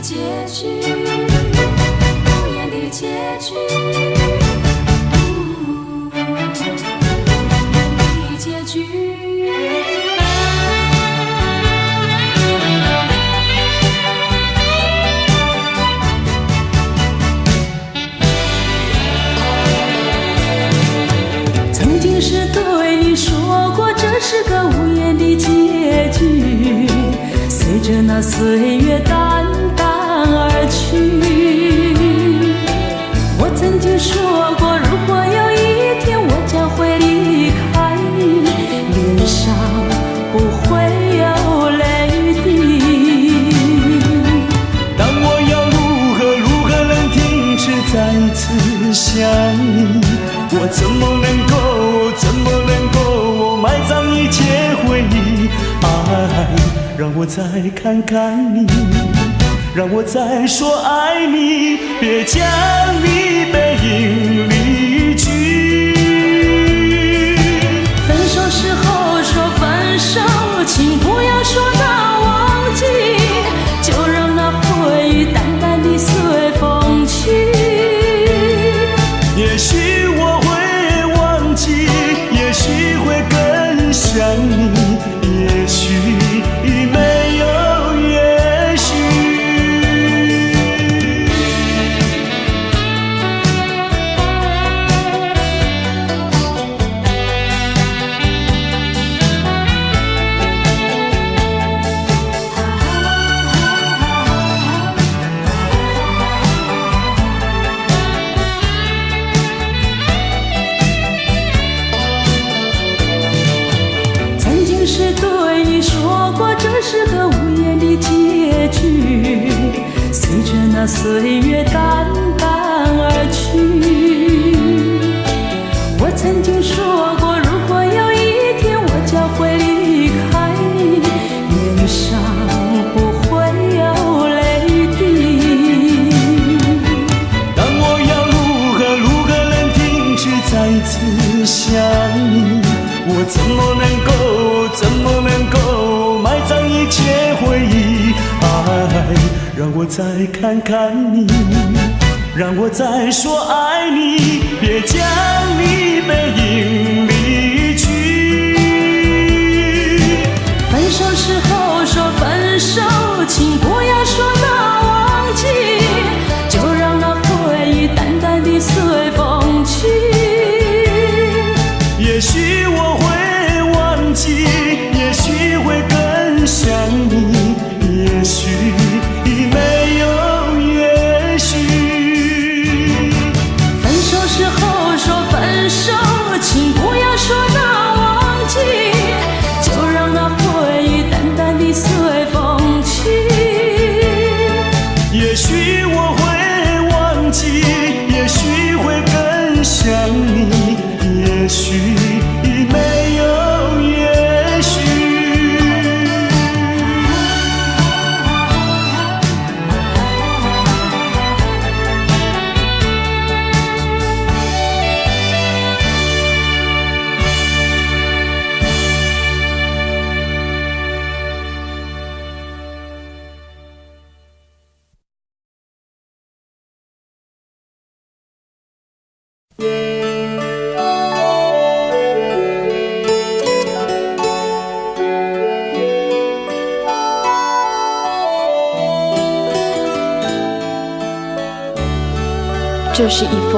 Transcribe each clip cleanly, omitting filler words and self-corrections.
结局，无言的结局，无言的结局。曾经是对你说过，这是个无言的结局，随着那岁月淡淡而去。我曾经说过，如果有一天我将会离开你，脸上不会有泪滴。但我要如何能停止再一次想你？我怎么能够埋葬一切回忆？爱，让我再看看你，让我再说爱你，别将你背影离去。分手时候说分手，请不要说那忘记，就让那回忆淡淡地随风去。也许我会忘记，也许会更想你，也许没有也许。曾经是对你说过，这是个无言的结局，随着那岁月淡淡而去。我曾经说过，如果有一天我将会离开你，脸上不会有泪滴。但我要如何能停止再一次想你？我怎么能够埋葬一切回忆？爱，让我再看看你，让我再说爱你，别将你背影离去。分手时候说分手，请不要说那忘记，就让那回忆淡淡地随风去。也许我会忘记，也许会更想你，也许没有也许。分手时候说分手，请不要说那忘记，就让那回忆淡淡地随风去。也许我会忘记，也许会更想你，也许没有也许。这是一封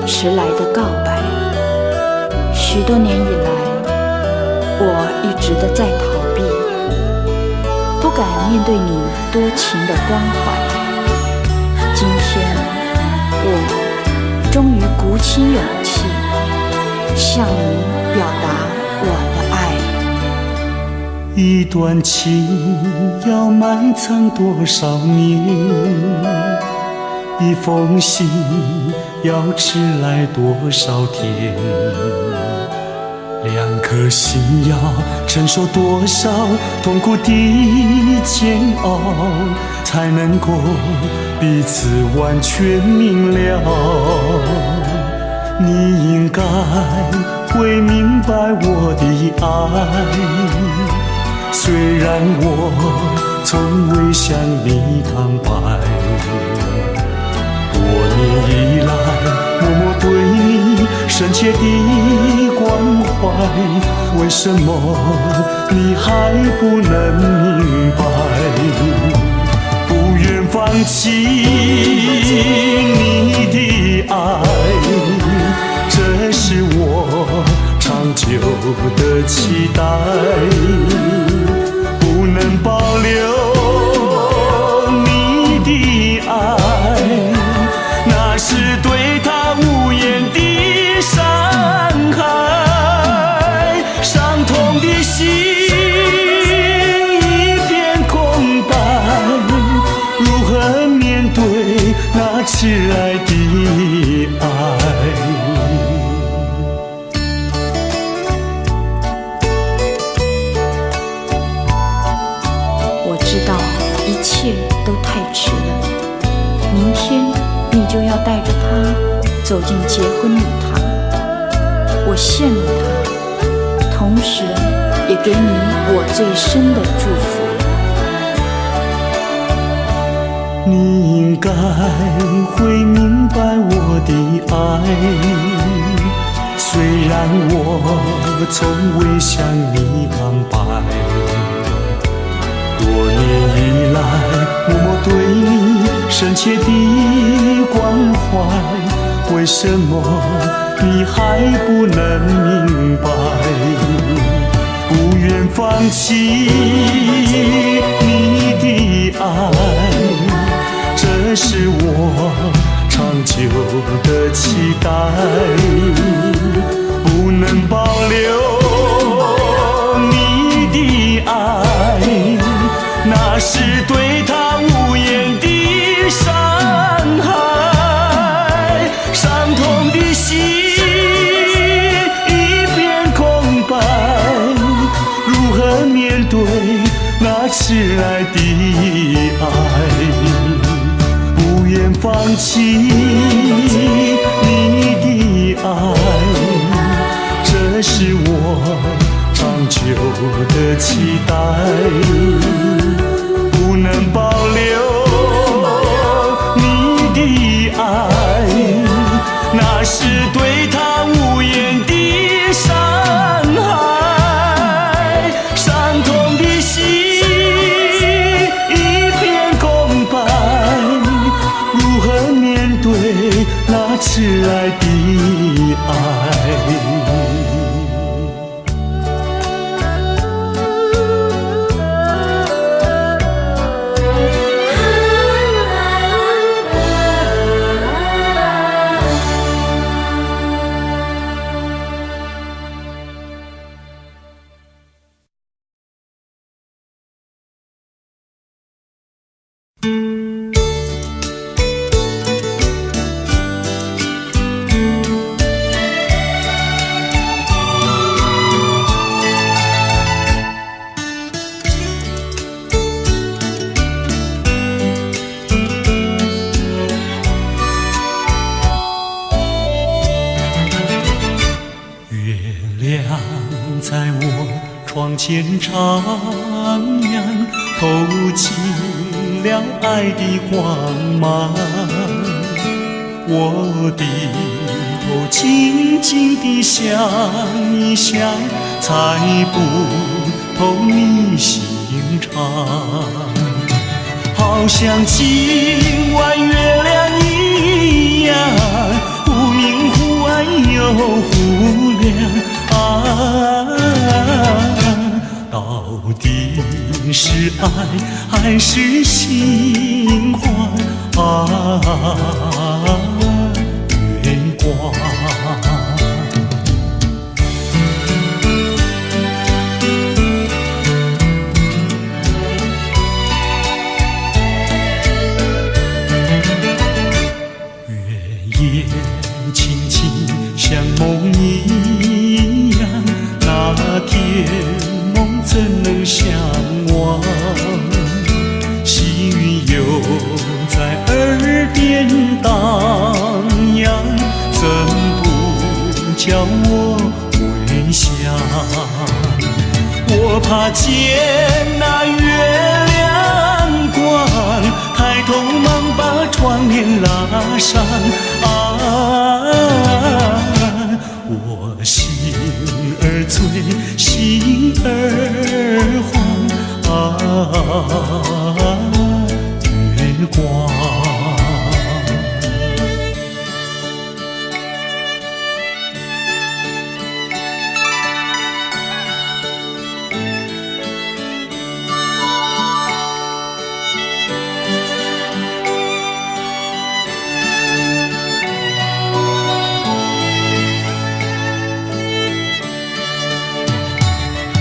迟来的告白，许多年以来，我一直的在逃避，不敢面对你多情的关怀。今天，我终于鼓起勇气，向你表达我的爱。一段情要埋藏多少年？一封信要迟来多少天？两颗心要承受多少痛苦的煎熬，才能够彼此完全明了？你应该会明白我的爱，虽然我从未向你坦白。多年以来，默默对你深切的关怀，为什么你还不能明白？不愿放弃你的爱，这是我长久的期待。不能保留你的爱，那是对他无言的伤害。伤痛的心一片空白，如何面对那迟来的爱？一切都太迟了，明天你就要带着他走进结婚礼堂，我羡慕他，同时也给你我最深的祝福。你应该会明白我的爱，虽然我从未向你坦白。多年以来，默默对你深切的关怀，为什么你还不能明白？不愿放弃你的爱，这是我长久的期待。不能保留你的爱，那是对他无言的伤害。伤痛的心一片空白，如何面对那迟来的爱？不愿放弃你的爱，这是我长久的期待。不能保留你的爱，那是对他无言的伤害。伤痛的心一片空白，如何面对那迟来的爱？在我窗前徜徉，透起了爱的光芒。我低头静静地想一想，猜不透你心肠。好像今晚月亮一样，忽明忽暗又忽亮。到底是爱还是心欢？月光。月夜轻轻像梦一样，那天梦怎能相忘？细雨又在耳边荡漾，怎不叫我回想？我怕见那月亮面拉上岸，我心儿醉，心儿慌月光。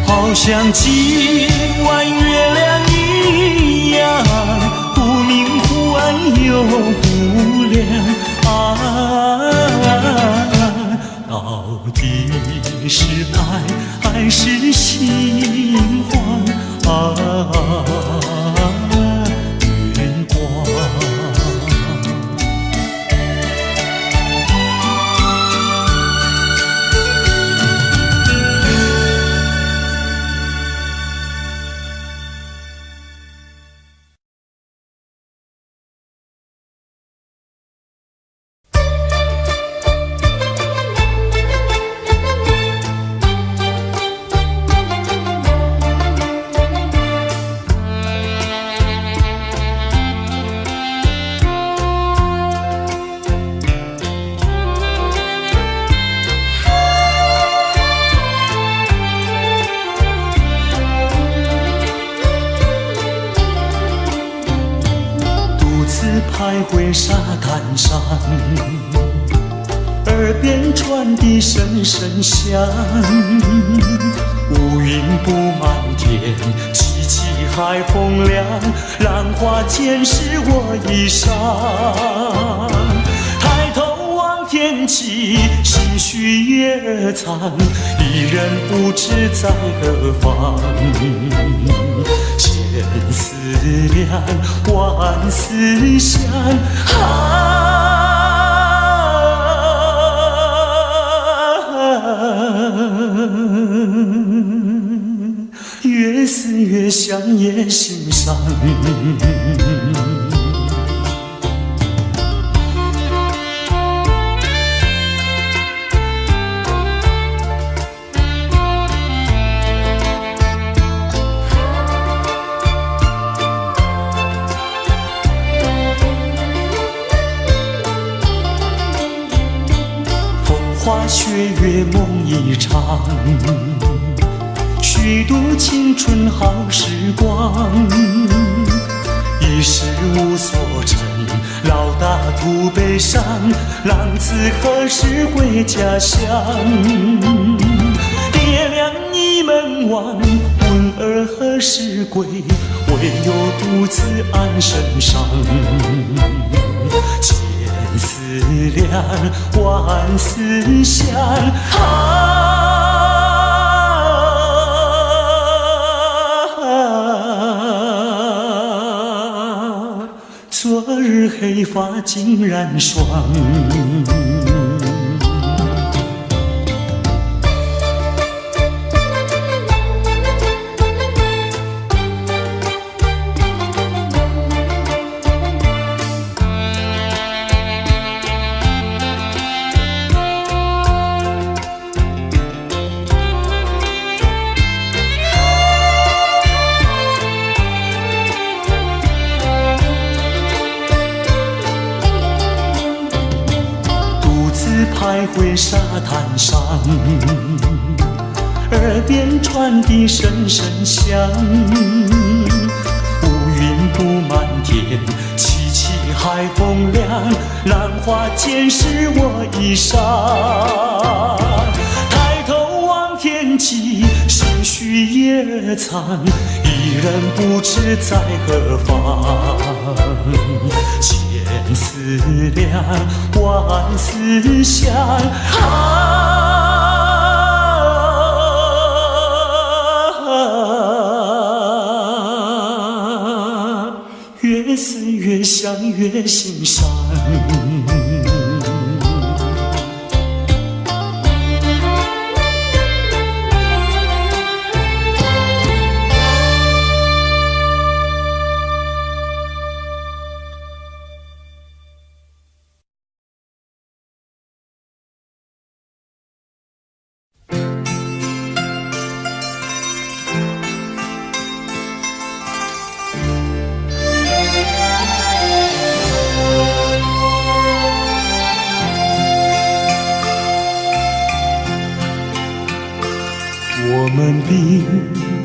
好像今晚月亮一样，忽明忽暗又不亮到底是爱还是心慌月光。徘徊沙滩上，耳边传递声声响，乌云布满天，凄凄海风凉，浪花溅湿我衣裳。抬头望天际，心绪也藏，一人不知在何方。千思量，万思想，越思越想也心伤。花雪月梦一场，虚度青春好时光。一时无所成，老大徒悲伤，浪子何时回家乡？爹娘倚门望，问儿何时归？唯有独自安身上。千思量，万思想，昨日黑发竟然霜。徘徊沙滩上，耳边传递声声响，乌云布满天，凄凄海风凉，浪花溅湿我衣裳。抬头望天际，心绪也藏，一人不知在何方。千思量，万思想，越思越想越心伤。们并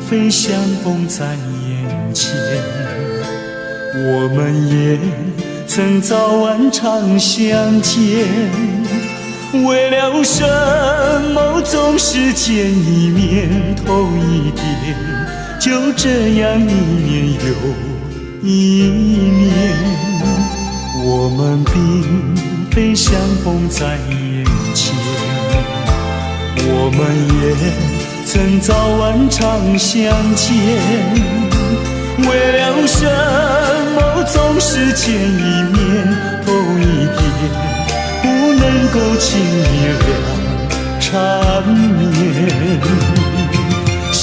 非相逢在眼前，我们也曾早晚常相见。为了什么总是见一面头一点，就这样一年又一年。我们并非相逢在眼前，我们也曾早晚常相见。为了什么总是见一面头一点，不能够轻易了缠绵？心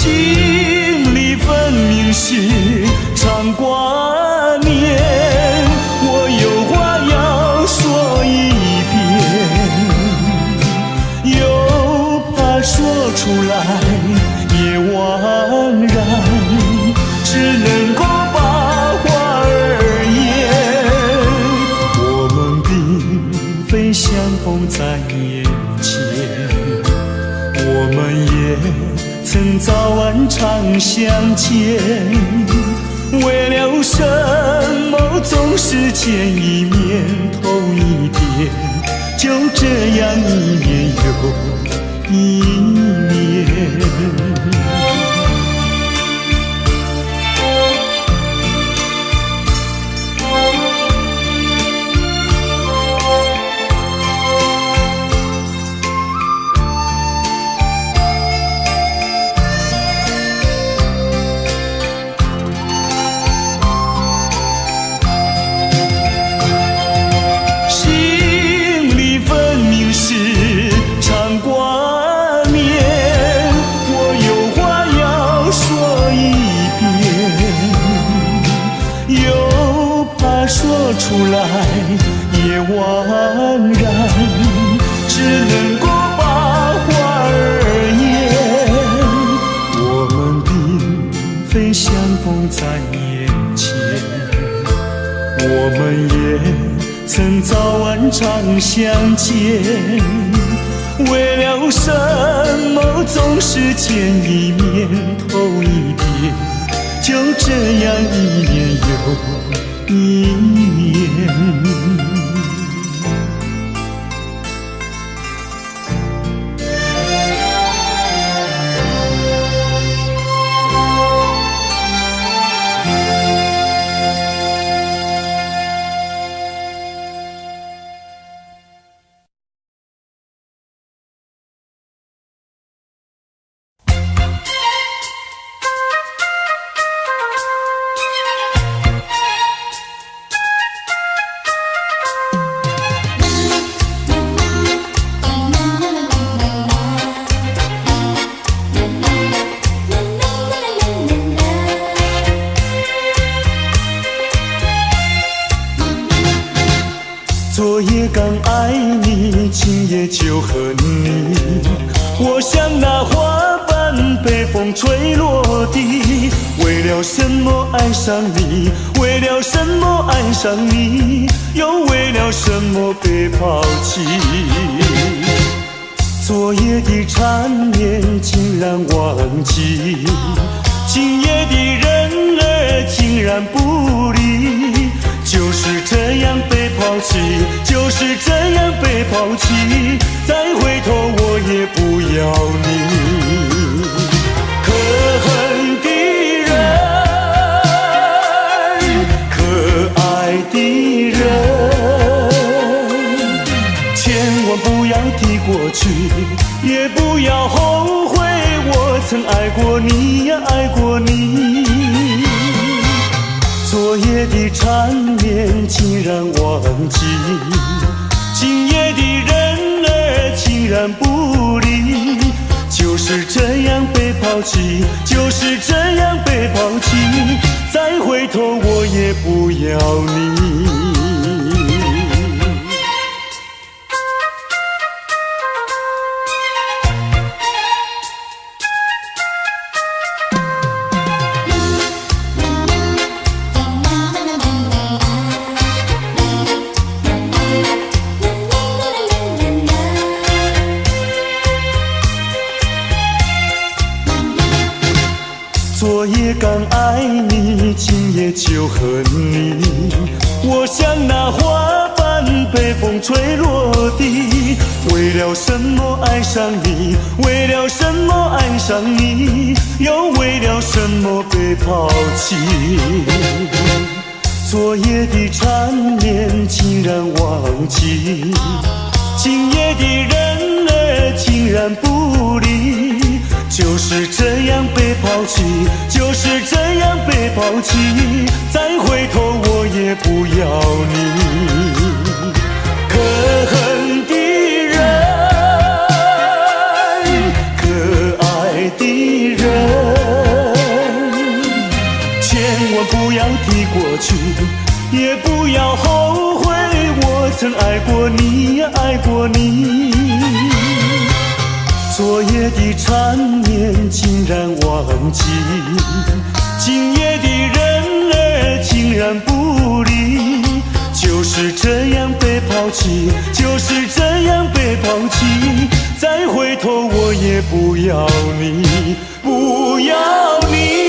里分明是常挂念，我有话要说一遍，又怕说出来也枉然，只能够把话儿言。我们并非相逢在眼前，我们也曾早晚常相见。为了什么总是见一面头一点，就这样一年又一年。出来也枉然，只能够把话儿言。我们并非相逢在眼前，我们也曾早晚常相见。为了什么总是见一面头一点，就这样一年又一年。昨夜刚爱你，今夜就恨你。我像那花瓣被风吹落地。为了什么爱上你？为了什么爱上你？又为了什么被抛弃？昨夜的缠绵竟然忘记，今夜的人儿竟然不理。就是这样被抛弃，就是这样被抛弃，再回头我也不要你。可恨的人，可爱的人，千万不要提过去，也不要后悔我曾爱过你呀，爱过你。昨夜的缠绵竟然忘记，今夜的人儿竟然不理。就是这样被抛弃，就是这样被抛弃，再回头我也不要你。刚爱你，今夜就恨你。我像那花瓣被风吹落地，为了什么爱上你？为了什么爱上你？又为了什么被抛弃？昨夜的缠绵竟然忘记，今夜的人儿竟然不理。就是这样被抛弃，就是这样被抛弃，再回头我也不要你。可恨的人，可爱的人，千万不要提过去，也不要后悔我曾爱过你，爱过你。昨夜的缠绵竟然忘记，今夜的人儿竟然不理。就是这样被抛弃，就是这样被抛弃，再回头我也不要你，不要你。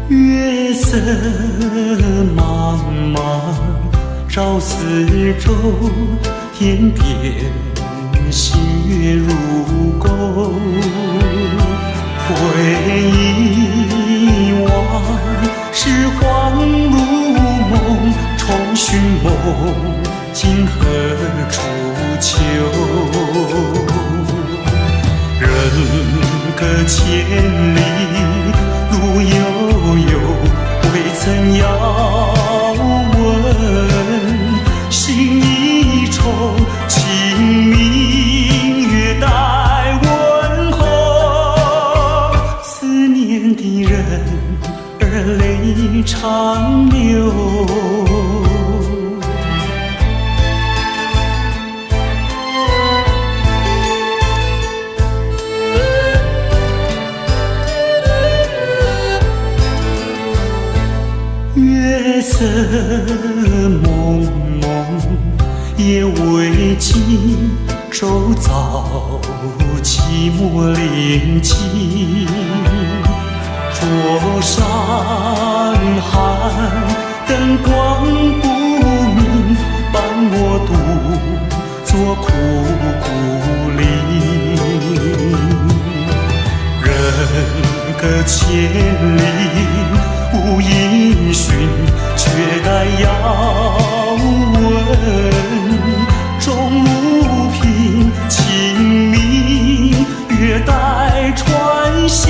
月色茫茫照四周，天边星月如钩。回忆往事恍如梦，重寻梦今何处求？人隔千里路悠悠，未曾遥问。心一重，情明月待问候。思念的人儿泪长流。月色蒙蒙，夜未尽，周遭寂寞临近。桌上寒，灯光不明，伴我独坐苦苦里。人隔千里无音讯，却待遥问。钟无凭，清明月待穿行。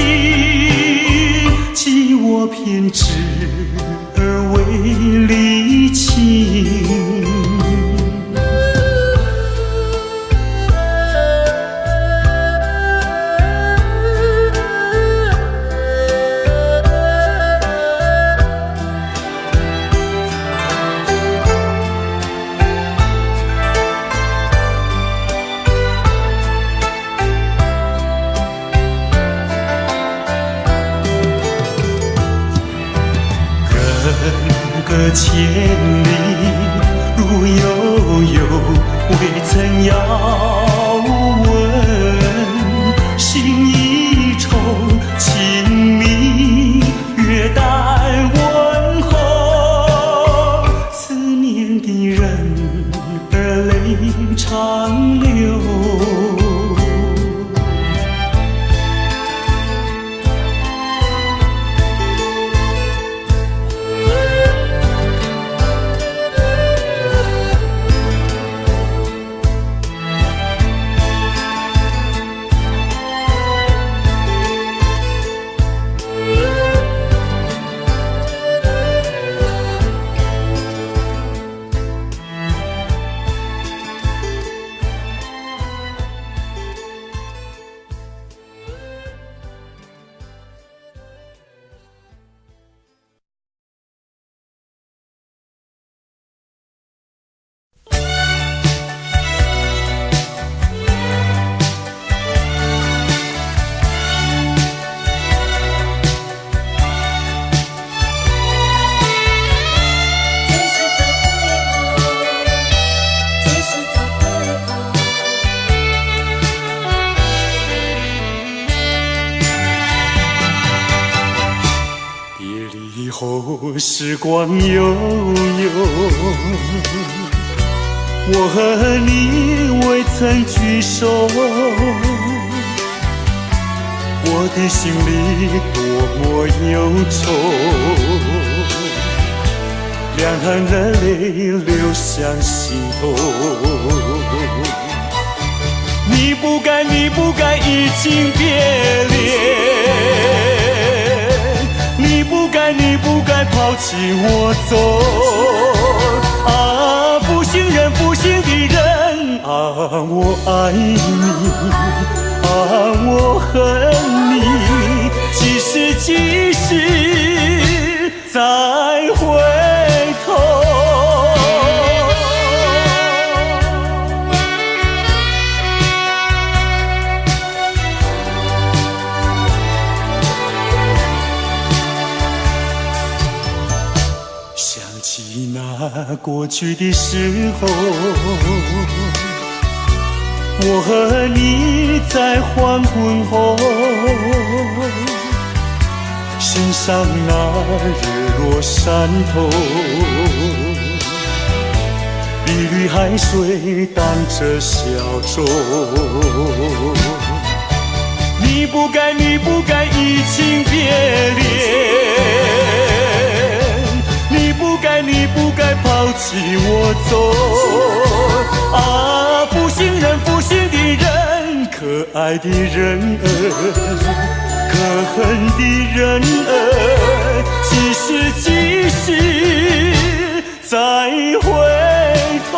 寄我偏执而为离情。隔千里路悠悠，未曾遥问。心一重，情明月待问候。思念的人儿泪长流。时光悠悠，我和你未曾聚首，我的心里多么忧愁，两行的泪流向心头。你不该，你不该移情别恋，你不该，你不该抛弃我走。啊，负心人，负心的人，啊，我爱你，啊，我恨你，几时几时再回头。想起那过去的时候，我和你在黄昏后，欣赏那日落山头，缕缕海水荡着小舟。你不该，你不该移情别恋，你不该，你不该抛弃我走。啊，负心人，负心的人，可爱的人儿，可恨的人儿，几时几时再回头。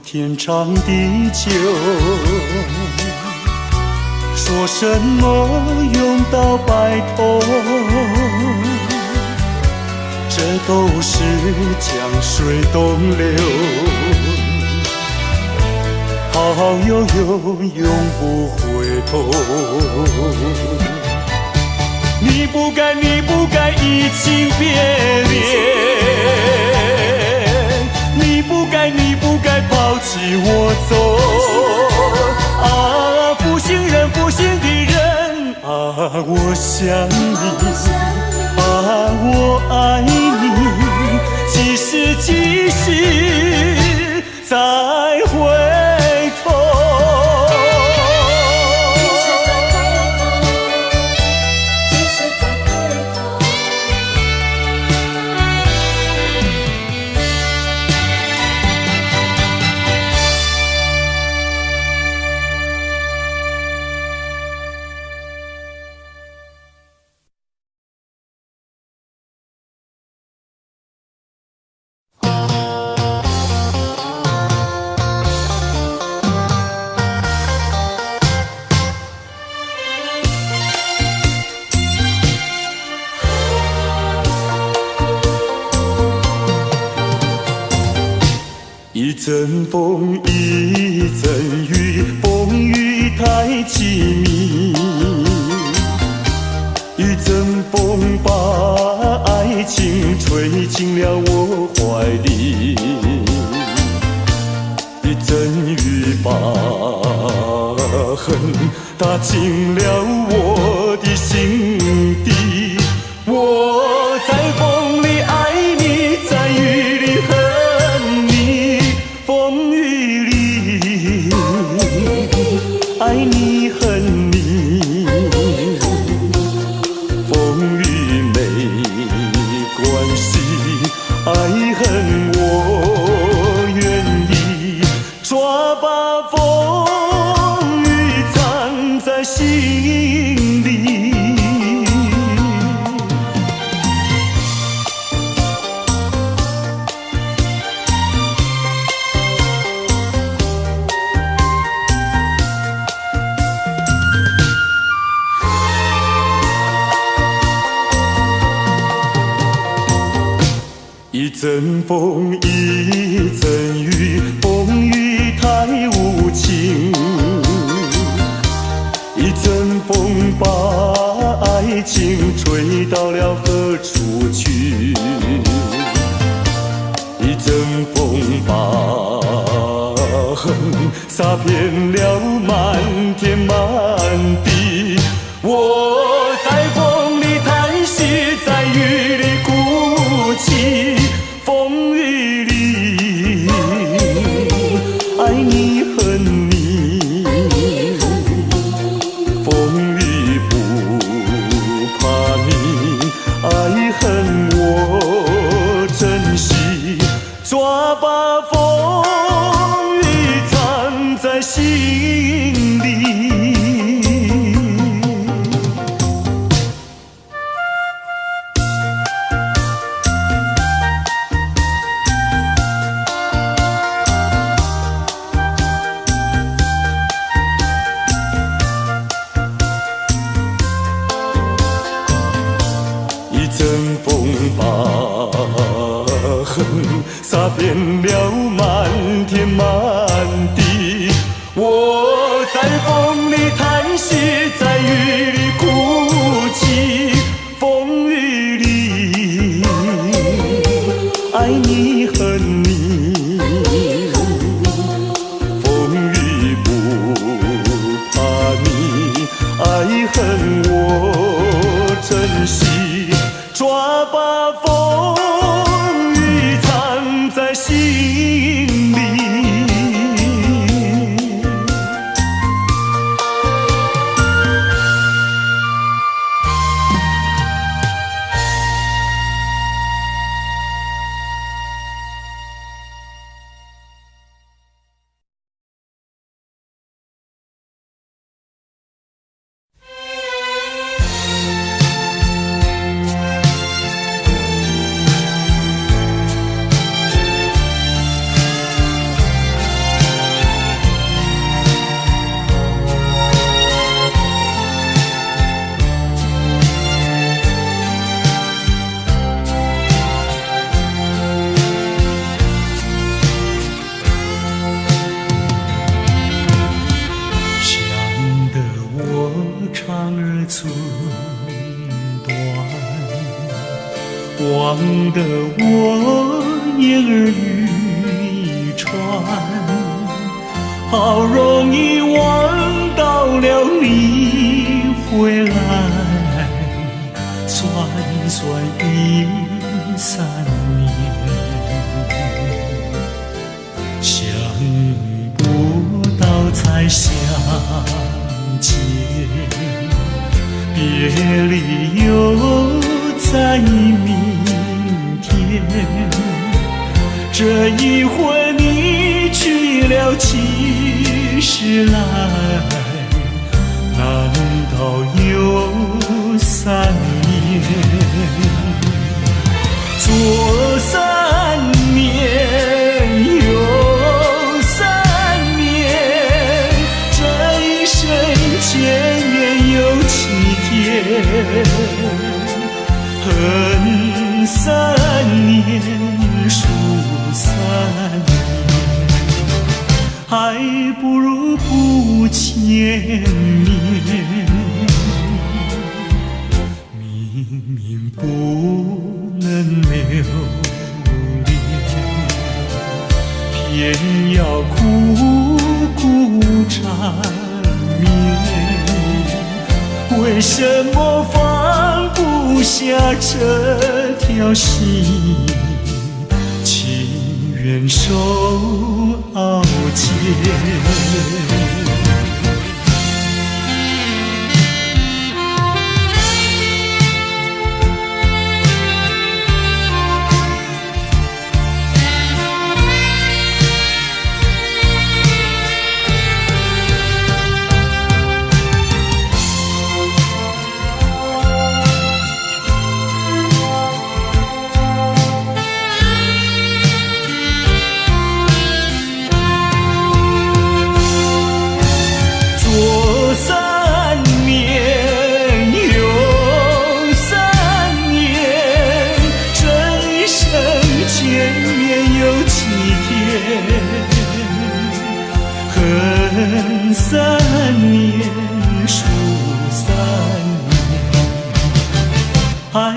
天长地久，说什么永到白头，这都是江水东流，好好悠悠永不回头。你不该，你不该移情别恋，你不该，你不该抛弃我走。啊，负心人，负心的人，啊，我想你，啊，我爱你，几时几时再回头。一阵风，一阵雨，风雨太凄迷。一阵风把爱情吹进了我怀里，一阵雨把恨打进了我的心底。我在风里爱你，在雨里恨你，风雨里爱你恨你，风雨没关系，爱恨我愿意，抓把风雨藏在心里。一阵风，一爱情吹到了何处去？一阵风把恨洒遍了满天满地。我在风里叹息，在雨里哭泣，风雨里爱你恨你，风雨不怕你，爱恨我珍惜，抓把风雨藏在心里。一阵风把恨洒遍了满天满地。我在风里叹息，在雨里哭泣，风雨里爱你恨你，风雨不怕你，爱恨我珍惜，抓把风雨藏在心里。忘得我言儿渔船，好容易望到了你回来，算算已3年，想不到才相见，别离又在明天，这一回你去了几时来？难道有3年？左3年，右3年，这一生前缘有7天。恨3年，数3年，还不如不见面。明明不能留恋，偏要苦苦缠绵。为什么放不下这条心，情愿受熬煎？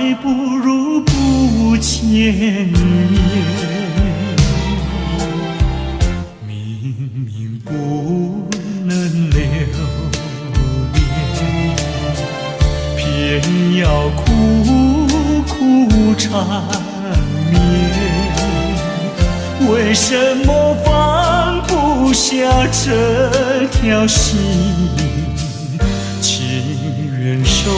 还不如不见面。明明不能留恋，偏要苦苦缠绵。为什么放不下这条心？情愿受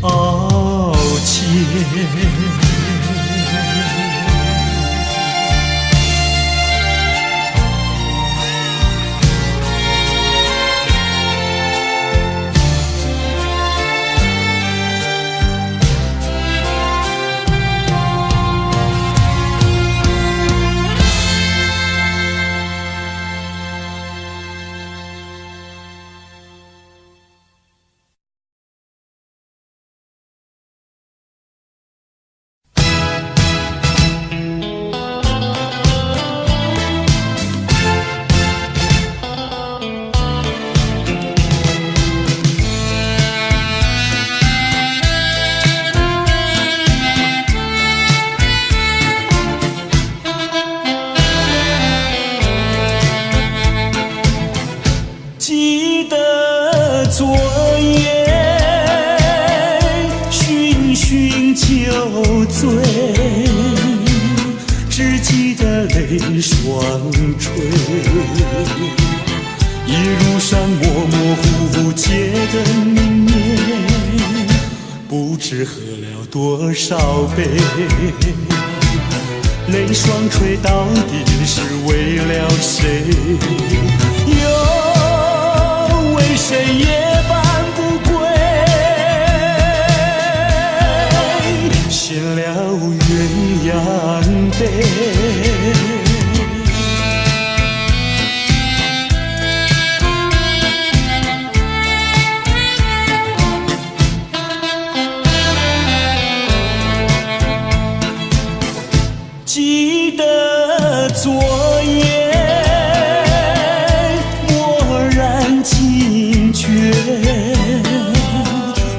傲贱。记得昨夜醺醺酒醉，只记得泪双垂。一路上模模糊糊结的明年，不知喝了多少杯。泪双垂到底是为了谁？为谁夜半不归？献了鸳鸯杯。记得昨夜蓦然惊觉，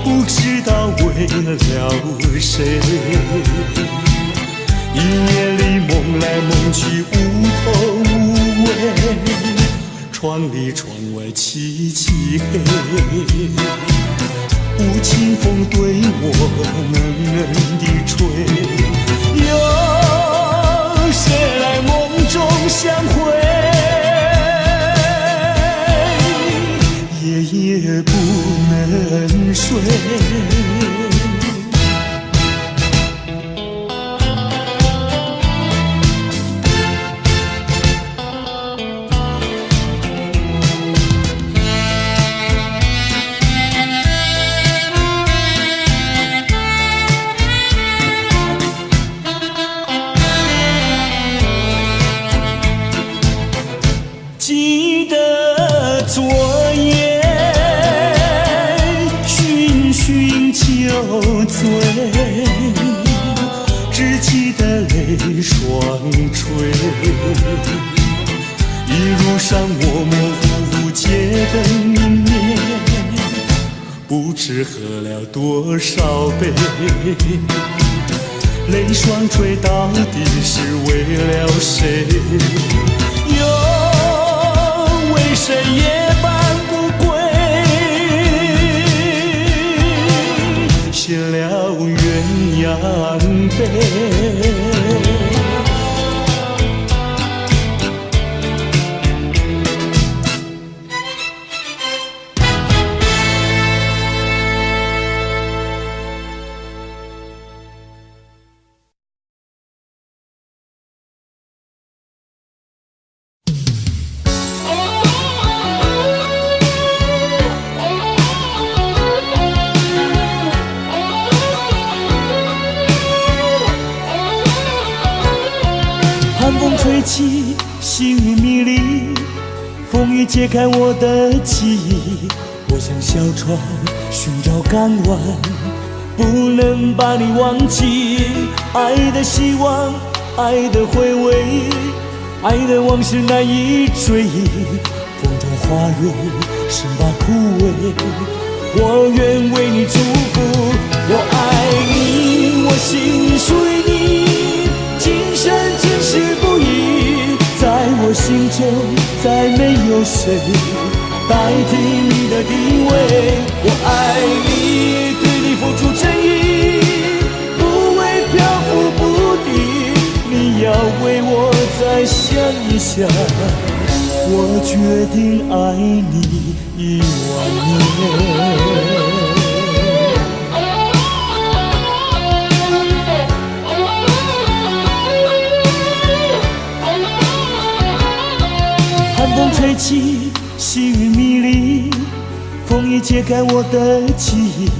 不知道为了谁。一夜里梦来梦去无头无尾，窗里窗外凄凄黑。无情风对我冷冷地吹。有谁来梦中相会？夜夜不能睡。记得昨夜醺醺酒醉，只记得泪双垂。一路上模模糊糊结的明年，不知喝了多少杯。泪双垂到底是为了谁？为谁夜半不归？献了鸳鸯杯。寒风吹起，心雨迷离，风雨揭开我的记忆。我像小船寻找港湾，不能把你忘记。爱的希望，爱的回味，爱的往事难以追忆。风中花蕊生把枯萎，我愿为你祝福。我爱你，我心属于你，今生今世不移。在我心中再没有谁代替你的地位。我爱你，对你付出真意，不会漂浮不定。你要为我再想一想，我决定爱你10000年。寒风吹起，细雨迷离，风已揭开我的记忆。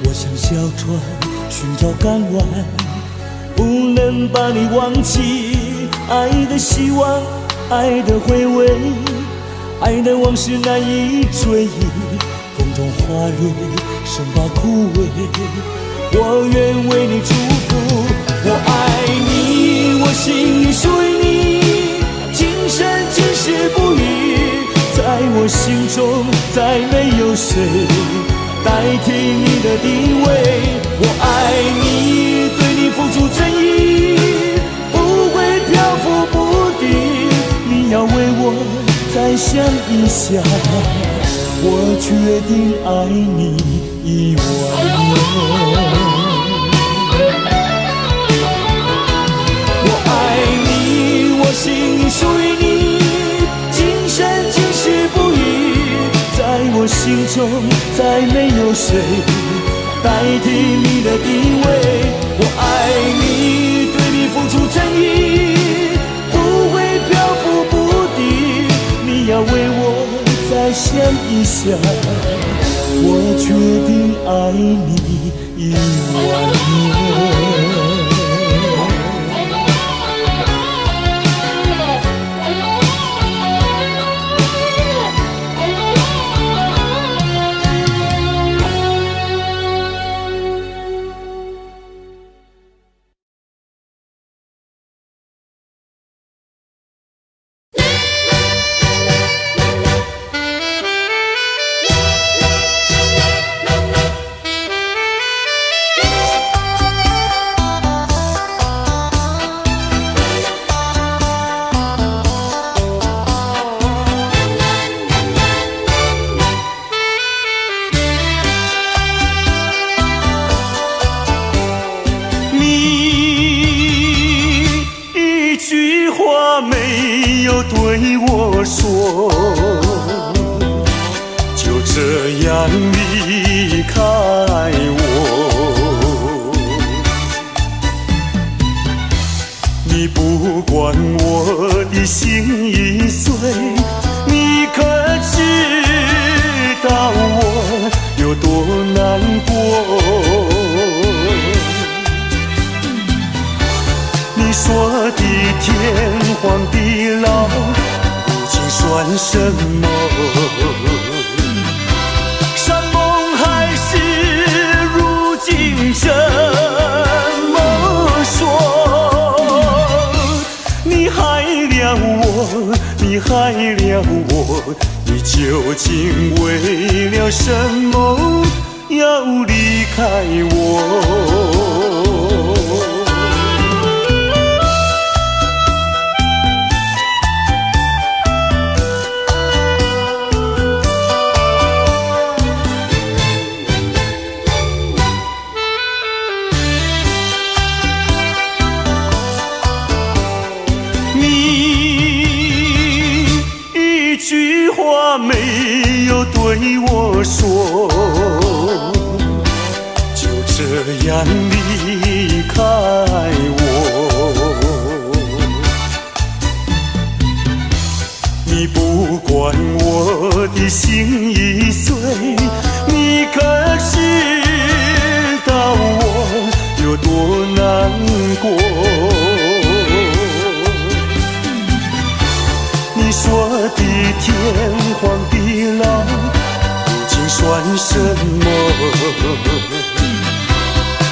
我像小船寻找港湾，不能把你忘记。爱的希望，爱的回味，爱的往事难以追忆。风中花蕊生怕枯萎，我愿为你祝福。我爱你，我心里属于你，今生今世不移。在我心中再没有谁代替你的地位。我爱你，对你付出真意，不会漂浮不定。你要为我再想一想，我决定爱你10000年。我爱你，我心里属于你，今生今世不移。在我心中再没有谁代替你的地位。我爱你，对你付出真意，不会漂浮不定。你要为我再想一想，我决定爱你10000年。没有对我说，就这样离开我。你不管我的心已碎，你可知道我有多难过？你说的天荒地老，如今算什么？山盟海誓，如今怎么说？你害了我，你害了我，你究竟为了什么要离开我？没有对我说，就这样离开我。你不管我的心已碎，你可知道我有多难过？你说的天荒地老，如今算什么？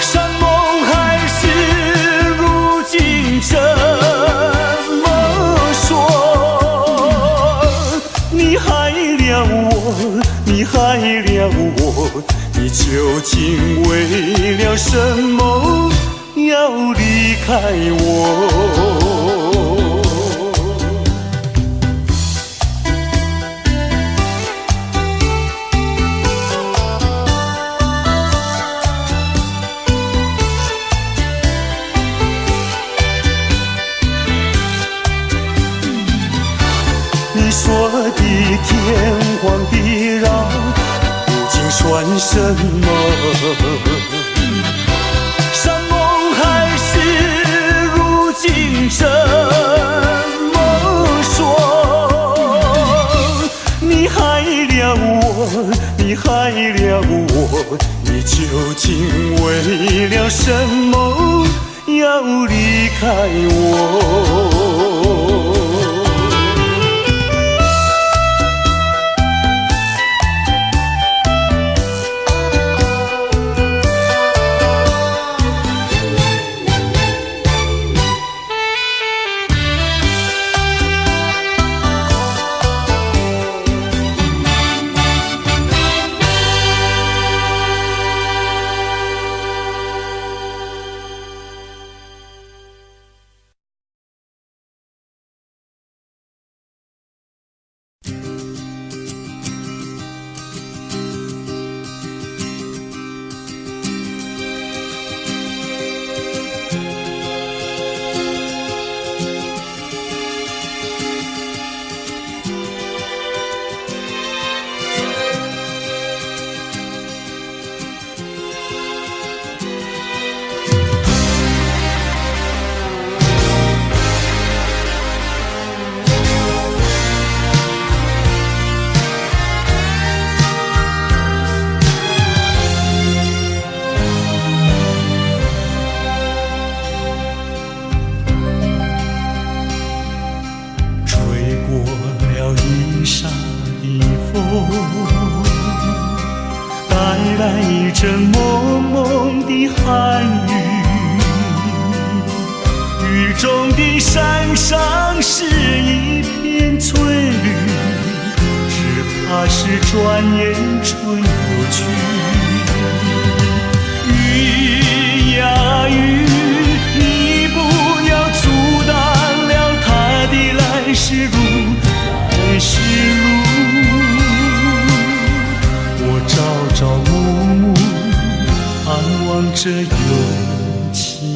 山盟海誓，如今怎么说？你害了我，你你害了我，你究竟为了什么要离开我？你说的天荒地老，如今算什么？山盟海誓，如今怎么说？你害了我，你害了我，你究竟为了什么要离开我？一阵蒙蒙的寒雨，雨中的山上是一片翠绿，只怕是转眼春又去。雨呀雨，你不要阻挡了它的来时路，来时路。我朝朝暮暮盼望着有情人。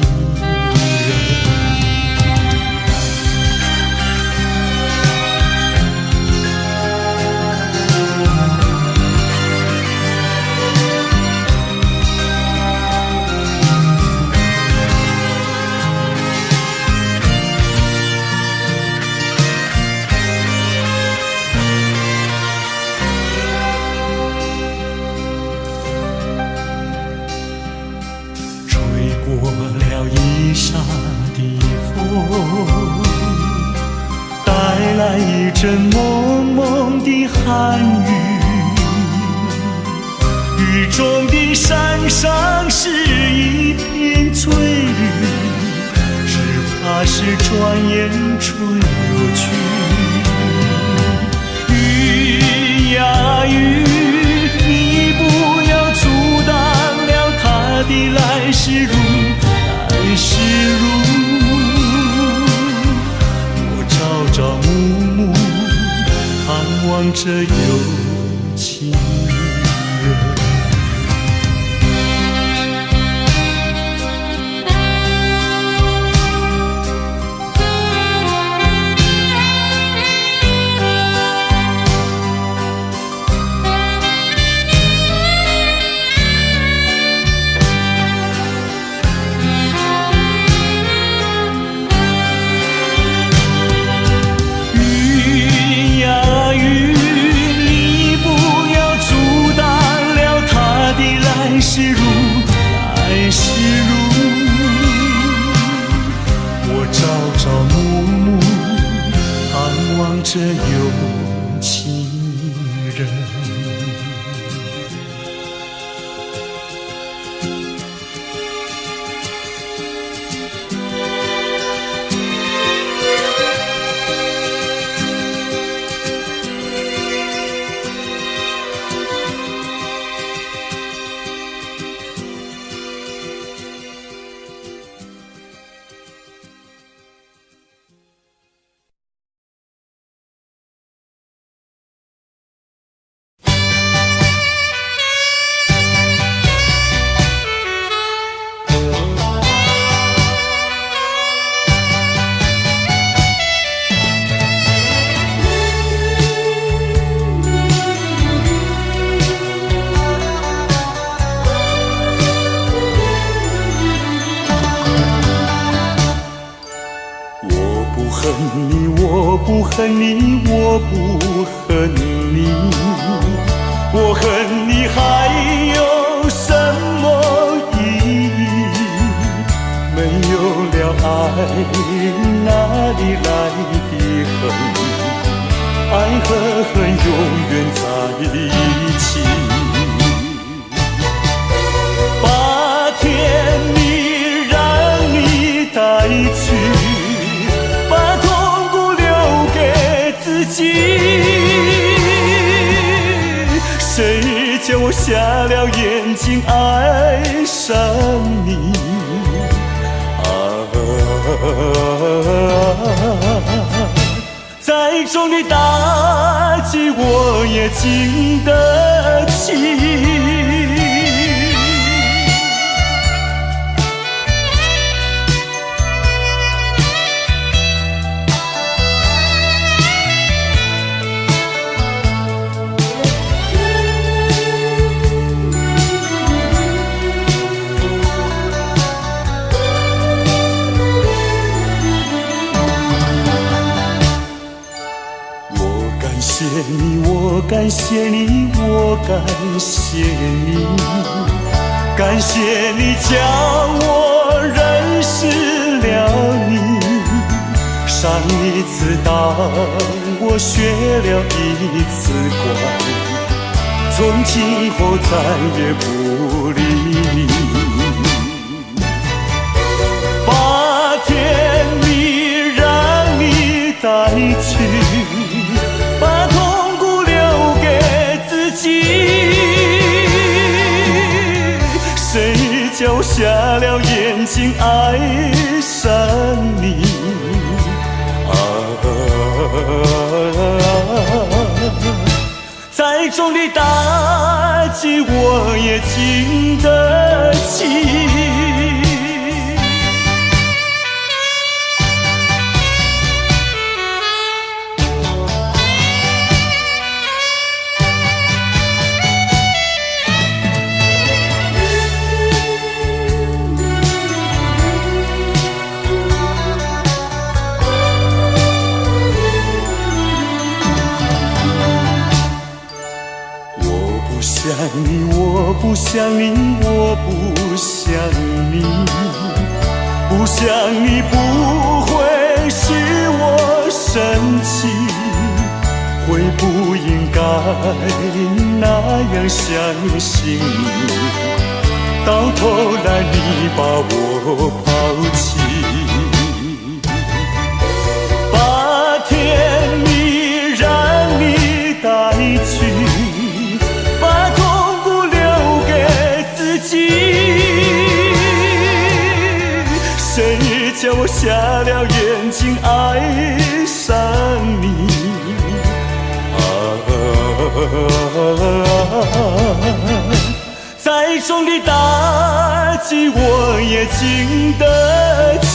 一沙的风，带来一阵蒙蒙的寒雨，雨中的山上是一片翠绿，只怕是转眼春又去。雨呀雨，你不要阻挡了它的来时路，来时路。我朝朝暮暮盼望着有情人。来时路，来时路，我朝朝暮暮盼望着有情人。恨你，我不恨你，我恨你还有什么意义？没有了爱，哪里来的恨？爱和恨永远在一起。把甜蜜让你带去，把痛苦留给自己。谁叫我瞎了眼睛爱上你？再重的打击我也经得起。我感谢你，我感谢你，感谢你叫我认识了你。上一次当我学了一次乖，从今后再也不理你。把甜蜜让你带去，把痛苦留给自己。谁叫我瞎了眼睛爱上你？再重的打击我也经得起。我不想你，我不想你，不想你不会使我生气，会不应该那样相信你，到头来你把我抛弃。把甜蜜让你带去，把痛苦留给自己。谁叫我瞎了眼睛爱上你？再重的打击我也经得起。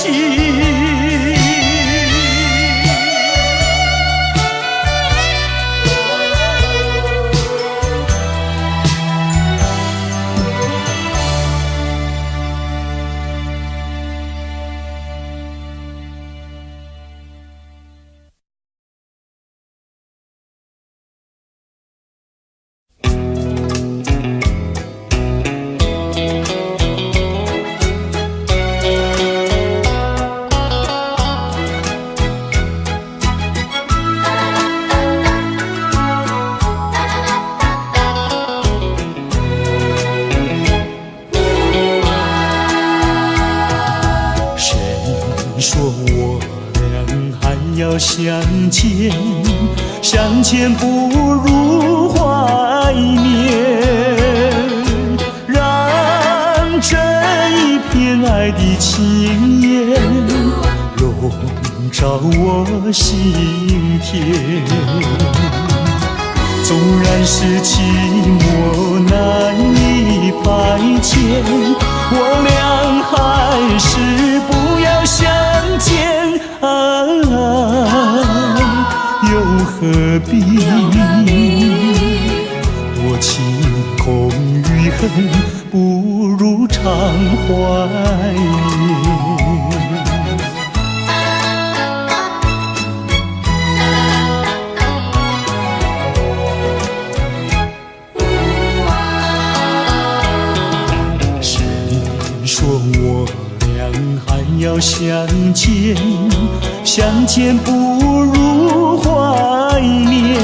相见，相见不如怀念，让这一片爱的情焰笼罩我心田。纵然是寂寞难以排遣，我俩还是不要相见。又何必多情空与恨，不如常怀念。要相见，相见不如怀念，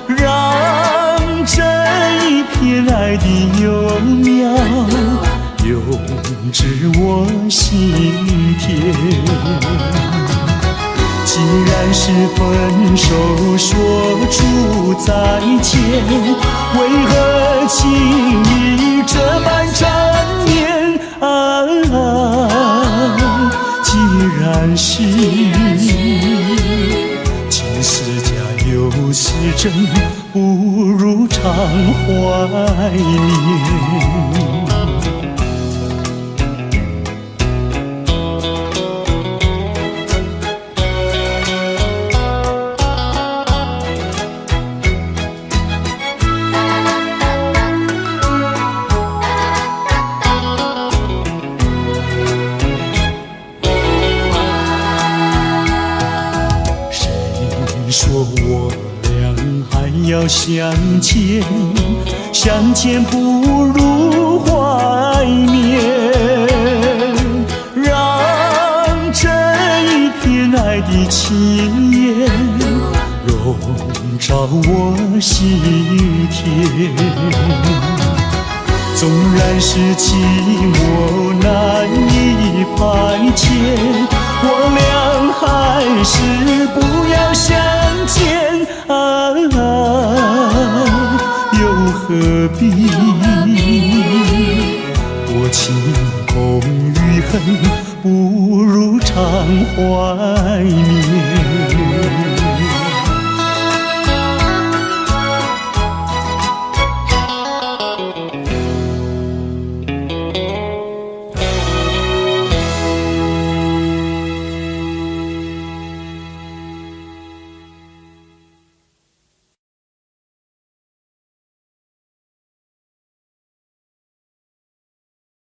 让这一片爱的幼苗永植我心田。既然是分手说出再见，为何情意这般缠绵啊？既然是情是假又是真，不如常怀念。说我俩还要相见，相见不如怀念，让这一片爱的情缘笼罩我心田。纵然是寂寞难以排遣，我俩还是不要相见啊，又何必多情空余恨，不如常怀念。